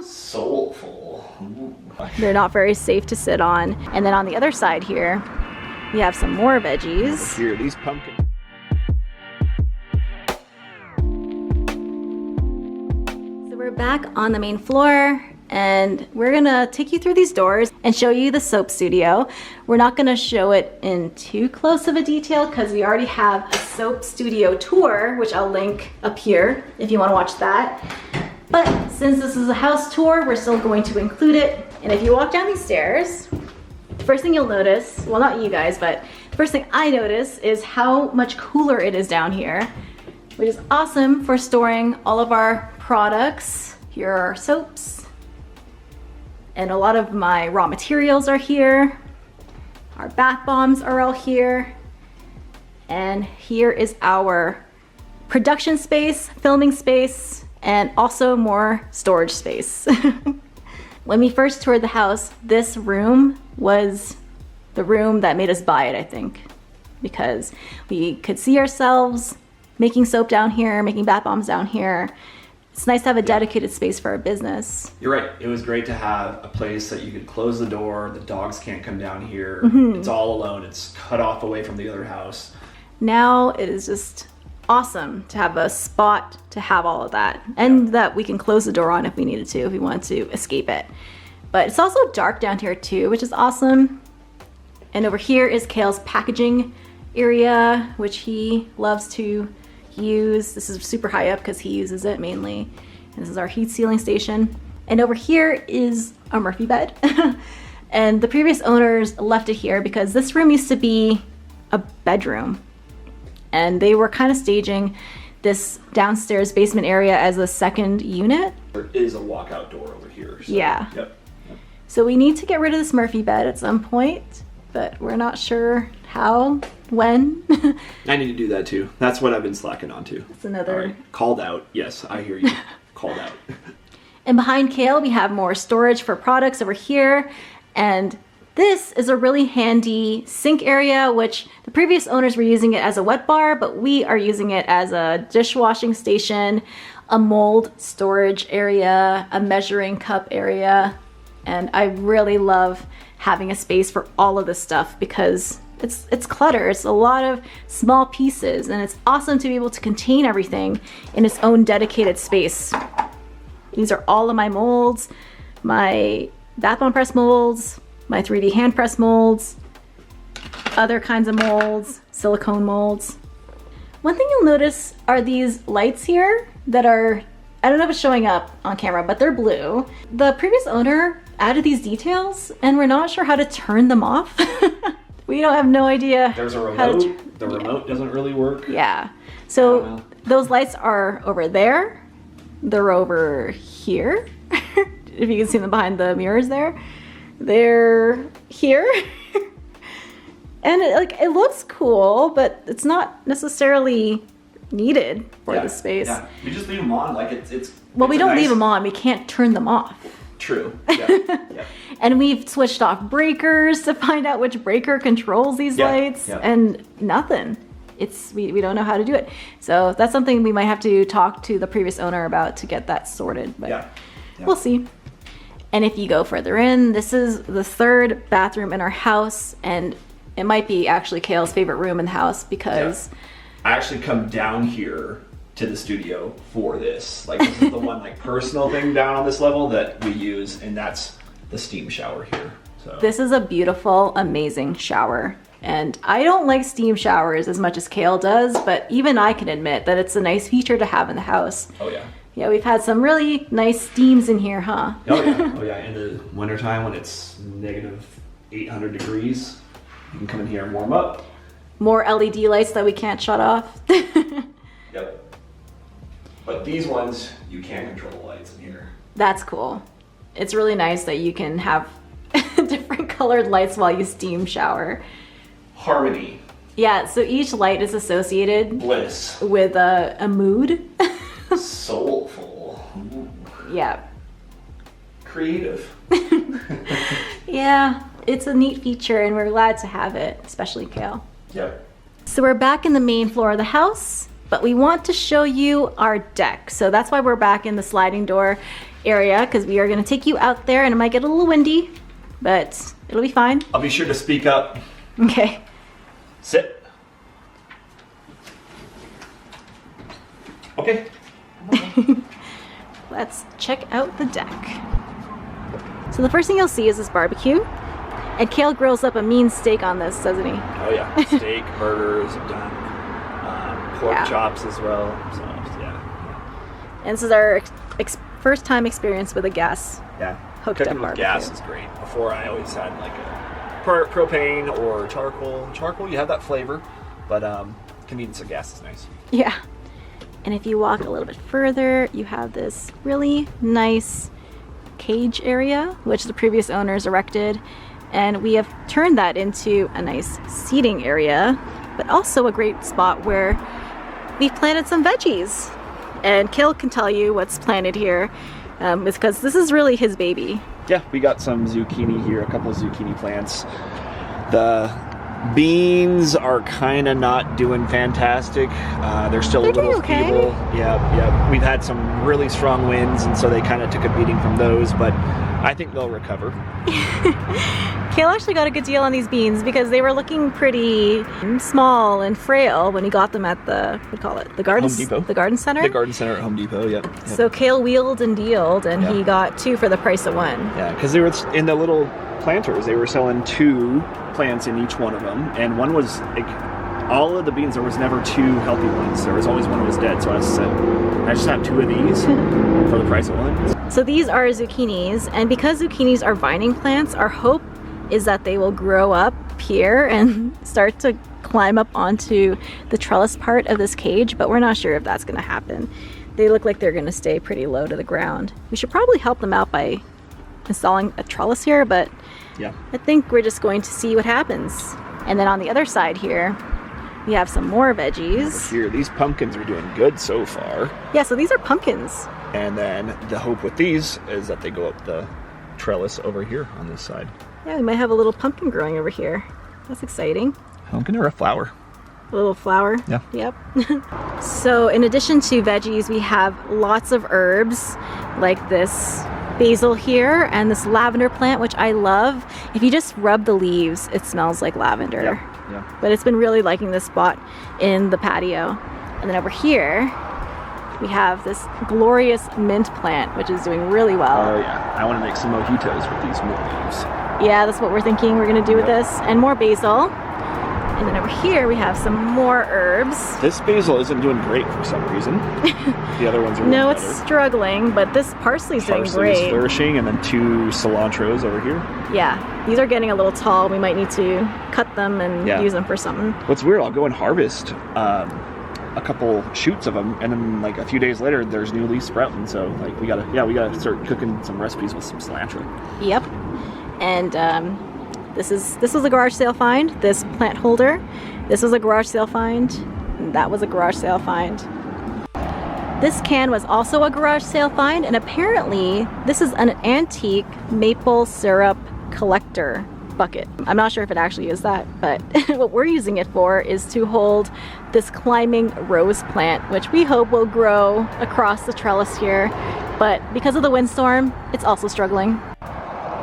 Soulful. Ooh. They're not very safe to sit on. And then on the other side here, we have some more veggies. Here, these pumpkins. So we're back on the main floor, and we're gonna take you through these doors and show you the soap studio. We're not gonna show it in too close of a detail because we already have a soap studio tour, which I'll link up here if you wanna watch that. But since this is a house tour, we're still going to include it. And if you walk down these stairs, the first thing you'll notice, well, not you guys, but the first thing I notice is how much cooler it is down here, which is awesome for storing all of our products. Here are our soaps, and a lot of my raw materials are here. Our bath bombs are all here. And here is our production space, filming space, and also more storage space. When we first toured the house, this room was the room that made us buy it, I think, because we could see ourselves making soap down here, making bath bombs down here. It's nice to have a dedicated space for our business. You're right. It was great to have a place that you could close the door. The dogs can't come down here. It's all alone. It's cut off away from the other house. Now it is just awesome to have a spot to have all of that, and that we can close the door on if we needed to, if we wanted to escape it. But it's also dark down here too, which is awesome. And over here is Cale's packaging area, which he loves to use. This is super high up because he uses it mainly. And this is our heat sealing station. And over here is a Murphy bed. And the previous owners left it here because this room used to be a bedroom. And they were kind of staging this downstairs basement area as a second unit. There is a walkout door over here. So, yeah. Yep. So we need to get rid of this Murphy bed at some point, but we're not sure how, when. I need to do that too. That's what I've been slacking on to. That's another. All right. Called out. Yes, I hear you. Called out. And behind Cale, we have more storage for products over here. And this is a really handy sink area, which the previous owners were using it as a wet bar, but we are using it as a dishwashing station, a mold storage area, a measuring cup area. And I really love having a space for all of this stuff because it's clutter. It's a lot of small pieces, and it's awesome to be able to contain everything in its own dedicated space. These are all of my molds, my bath bomb press molds, my 3D hand press molds, other kinds of molds, silicone molds. One thing you'll notice are these lights here that are, I don't know if it's showing up on camera, but they're blue. The previous owner added these details and we're not sure how to turn them off. We don't have no idea. There's a remote. The remote doesn't really work. Yeah. So those lights are over there. They're over here. If you can see them behind the mirrors there. They're here. And it looks cool, but it's not necessarily needed for the space. Yeah, we just leave them on like it's well, we don't leave them on. We can't turn them off. True. Yeah. Yeah. And we've switched off breakers to find out which breaker controls these lights, and nothing. We don't know how to do it. So that's something we might have to talk to the previous owner about to get that sorted. But we'll see. And if you go further in, this is the third bathroom in our house, and it might be actually Cale's favorite room in the house because I actually come down here to the studio for this. Like this is the one like personal thing down on this level that we use, and that's the steam shower here. So this is a beautiful, amazing shower. And I don't like steam showers as much as Cale does, but even I can admit that it's a nice feature to have in the house. Oh yeah. Yeah, we've had some really nice steams in here, huh? Oh yeah, oh yeah. In the wintertime when it's negative 800 degrees, you can come in here and warm up. More LED lights that we can't shut off. Yep. But these ones, you can control the lights in here. That's cool. It's really nice that you can have different colored lights while you steam shower. Harmony. Yeah, so each light is associated Bliss. With a mood. Soulful. Ooh. Yeah. Creative. Yeah, it's a neat feature and we're glad to have it, especially Cale. Yep. So we're back in the main floor of the house, but we want to show you our deck. So that's why we're back in the sliding door. area because we are going to take you out there and it might get a little windy, but it'll be fine. I'll be sure to speak up. Okay. Sit. Okay. Let's check out the deck. So the first thing you'll see is this barbecue. And Cale grills up a mean steak on this, doesn't he? Oh yeah, steak, burgers, I've done pork chops as well. So yeah. And this is our first time experience with a gas. Yeah, hooked cooking up with barbecue. gas is great. Before I always had like a propane or charcoal. Charcoal, you have that flavor, but convenience of gas is nice. Yeah. And if you walk a little bit further, you have this really nice cage area, which the previous owners erected. And we have turned that into a nice seating area, but also a great spot where we've planted some veggies. And Cale can tell you what's planted here, because this is really his baby. Yeah, we got some zucchini here, a couple of zucchini plants. The beans are kind of not doing fantastic. They're still a little feeble. Yeah. We've had some really strong winds, and so they kind of took a beating from those, but I think they'll recover. Cale actually got a good deal on these beans because they were looking pretty small and frail when he got them at the, what do you call it? The garden, Home Depot. The garden center? The garden center at Home Depot, yep. So Cale wheeled and dealed, and he got 2 for the price of 1. Yeah, because they were in the little planters. They were selling 2 plants in each one of them, and one was like, all of the beans, there was never 2 healthy ones. There was always one that was dead, so I said, I just have 2 of these for the price of 1. So these are zucchinis, and because zucchinis are vining plants, our hope is that they will grow up here and start to climb up onto the trellis part of this cage, but we're not sure if that's going to happen. They look like they're going to stay pretty low to the ground. We should probably help them out by installing a trellis here, but yeah, I think we're just going to see what happens. And then on the other side here, we have some more veggies. Over here, these pumpkins are doing good so far. Yeah, so these are pumpkins. And then the hope with these is that they go up the trellis over here on this side. Yeah, we might have a little pumpkin growing over here. That's exciting. Pumpkin or a flower? A little flower? Yeah. Yep. So in addition to veggies, we have lots of herbs like this basil here and this lavender plant, which I love. If you just rub the leaves, it smells like lavender. Yeah. But it's been really liking this spot in the patio. And then over here, we have this glorious mint plant, which is doing really well. Oh yeah, I want to make some mojitos with these mint leaves. Yeah, that's what we're thinking we're gonna do with this. And more basil. And then over here we have some more herbs. This basil isn't doing great for some reason. The other ones are No, doing it's struggling, but this parsley's doing Parsley is great. flourishing, and then 2 cilantros over here. Yeah, these are getting a little tall. We might need to cut them and use them for something. What's weird, I'll go and harvest a couple shoots of them, and then like a few days later there's new leaves sprouting, so like we gotta start cooking some recipes with some cilantro. Yep. And this was a garage sale find. This plant holder, this was a garage sale find, and that was a garage sale find. This can was also a garage sale find, and apparently this is an antique maple syrup collector bucket. I'm not sure if it actually is that, but what we're using it for is to hold this climbing rose plant, which we hope will grow across the trellis here. But because of the windstorm, it's also struggling.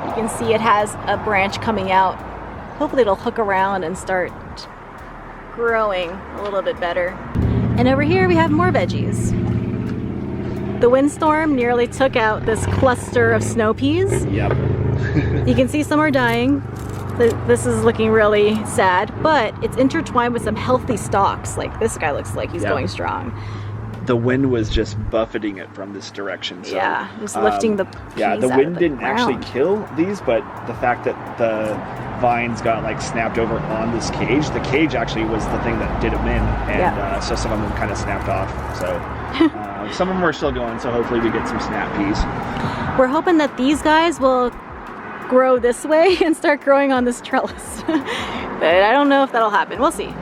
You can see it has a branch coming out. Hopefully it'll hook around and start growing a little bit better. And over here we have more veggies. The windstorm nearly took out this cluster of snow peas. Yep. You can see some are dying. This is looking really sad, but it's intertwined with some healthy stalks. Like this guy looks like he's going strong. The wind was just buffeting it from this direction. So, yeah, just lifting the peas the out wind of the didn't ground. actually kill these, but the fact that the vines got like snapped over on this cage, the cage actually was the thing that did them in, and so some of them kind of snapped off. So some of them are still going, so hopefully we get some snap peas. We're hoping that these guys will grow this way and start growing on this trellis. But I don't know if that'll happen. We'll see.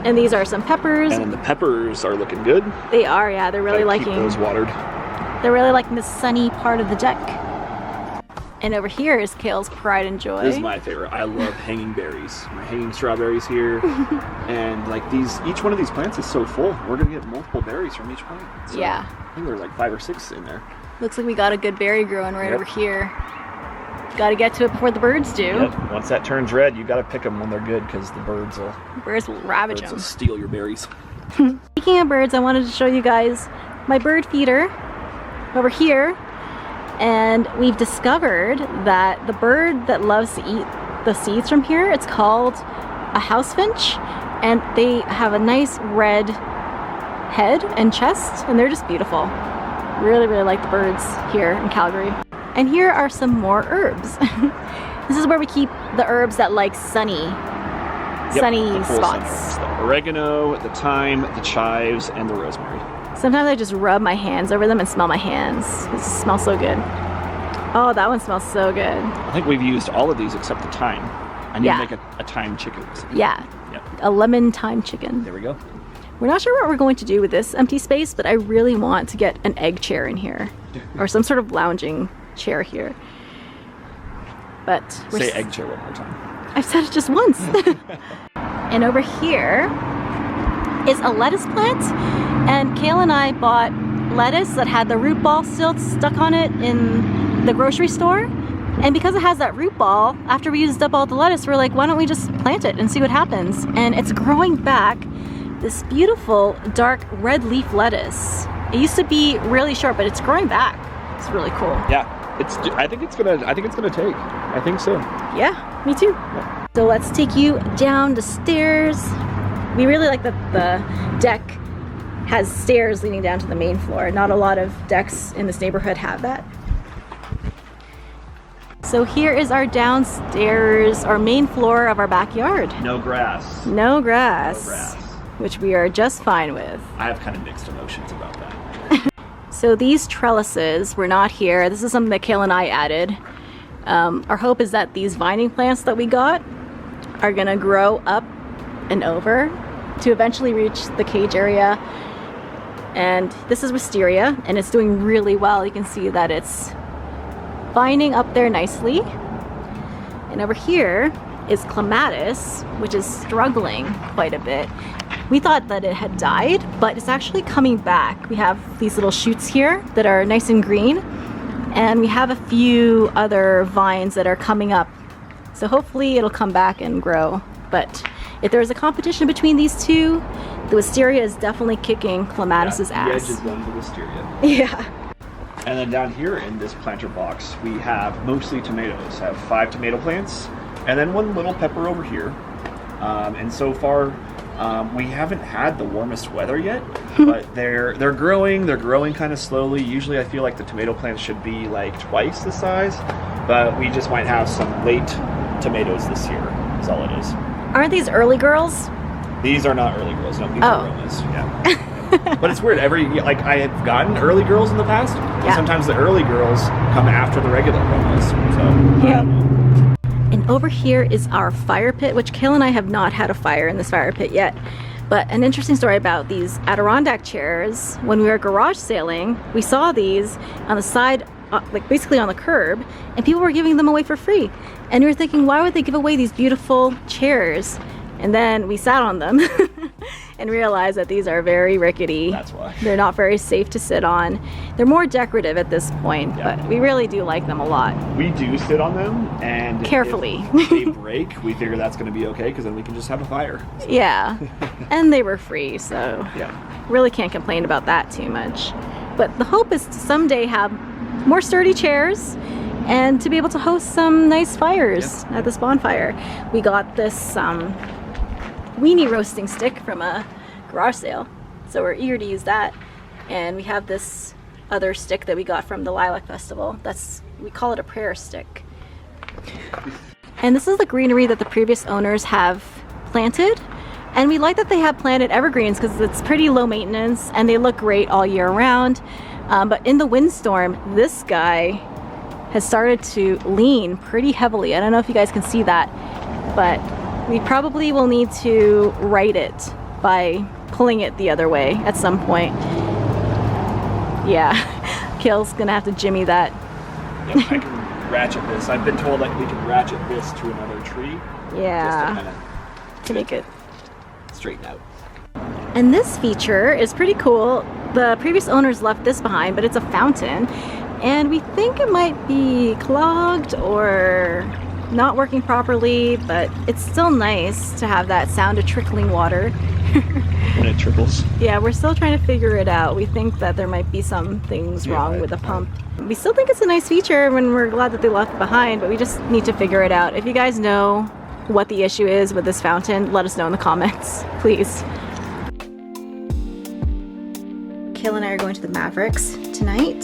And these are some peppers. And the peppers are looking good. They are, yeah. They're really liking. Keep those watered. They're really liking the sunny part of the deck. And over here is Cale's pride and joy. This is my favorite. I love hanging berries. My hanging strawberries here, and like these, each one of these plants is so full. We're gonna get multiple berries from each plant. So yeah. I think there's like 5 or 6 in there. Looks like we got a good berry growing right over here. Got to get to it before the birds do. Yep. Once that turns red, you got to pick them when they're good because the birds will ravage them. Will steal your berries. Speaking of birds, I wanted to show you guys my bird feeder over here. And we've discovered that the bird that loves to eat the seeds from here, it's called a house finch. And they have a nice red head and chest, and they're just beautiful. Really, really like the birds here in Calgary. And here are some more herbs. This is where we keep the herbs that like sunny spots. The oregano, the thyme, the chives, and the rosemary. Sometimes I just rub my hands over them and smell my hands. It smells so good. Oh, that one smells so good. I think we've used all of these except the thyme. I need to make a thyme chicken recipe. Yeah, a lemon thyme chicken. There we go. We're not sure what we're going to do with this empty space, but I really want to get an egg chair in here. Or some sort of lounging chair here. But say egg chair one more time. I've said it just once. And over here is a lettuce plant, and Cale and I bought lettuce that had the root ball still stuck on it in the grocery store. And because it has that root ball, after we used up all the lettuce, we're like, why don't we just plant it and see what happens? And it's growing back this beautiful dark red leaf lettuce. It used to be really short, but it's growing back. It's really cool. Yeah, I think it's gonna take. I think so. Yeah, me too. Yeah. So let's take you down the stairs. We really like that the deck has stairs leading down to the main floor. Not a lot of decks in this neighborhood have that. So here is our downstairs, our main floor of our backyard. No grass. No grass. Which we are just fine with. I have kind of mixed emotions about that. So these trellises were not here. This is something that Cale and I added. Our hope is that these vining plants that we got are gonna grow up and over to eventually reach the cage area. And this is wisteria, and it's doing really well. You can see that it's vining up there nicely. And over here is clematis, which is struggling quite a bit. We thought that it had died, but it's actually coming back. We have these little shoots here that are nice and green, and we have a few other vines that are coming up. So hopefully it'll come back and grow. But if there is a competition between these two, the wisteria is definitely kicking clematis's ass. The edge is going to wisteria. Yeah. And then down here in this planter box, we have mostly tomatoes. I have 5 tomato plants, and then 1 little pepper over here. And so far, we haven't had the warmest weather yet, but they're growing. They're growing kind of slowly. Usually, I feel like the tomato plants should be like twice the size, but we just might have some late tomatoes this year. That's all it is. Aren't these early girls? These are not early girls. No, these are Romas. Yeah. But it's weird. I have gotten early girls in the past. Yeah. And sometimes the early girls come after the regular Romas. So yeah. And over here is our fire pit, which Cale and I have not had a fire in this fire pit yet. But an interesting story about these Adirondack chairs. When we were garage sailing, we saw these on the side, like basically on the curb, and people were giving them away for free. And we were thinking, why would they give away these beautiful chairs? And then we sat on them and realized that these are very rickety. That's why. They're not very safe to sit on. They're more decorative at this point, but we really do like them a lot. We do sit on them, and carefully. If they break, we figure that's going to be okay, because then we can just have a fire. So. Yeah, and they were free, so really can't complain about that too much. But the hope is to someday have more sturdy chairs and to be able to host some nice fires at this bonfire. We got this weenie roasting stick from a garage sale, so we're eager to use that. And we have this other stick that we got from the Lilac Festival. We call it a prayer stick. And this is the greenery that the previous owners have planted, and we like that they have planted evergreens because it's pretty low maintenance and they look great all year round. But in the windstorm, this guy has started to lean pretty heavily. I don't know if you guys can see that, but we probably will need to right it by pulling it the other way at some point. Yeah, Cale's gonna have to jimmy that. Yep, I can ratchet this. I've been told that we can ratchet this to another tree. Yeah, just to make it straighten out. And this feature is pretty cool. The previous owners left this behind, but it's a fountain. and we think it might be clogged or not working properly, but it's still nice to have that sound of trickling water. When it trickles. Yeah, we're still trying to figure it out. We think that there might be some things wrong with the pump. We still think it's a nice feature and we're glad that they left it behind, but we just need to figure it out. If you guys know what the issue is with this fountain, let us know in the comments, please. Cale and I are going to the Mavericks tonight.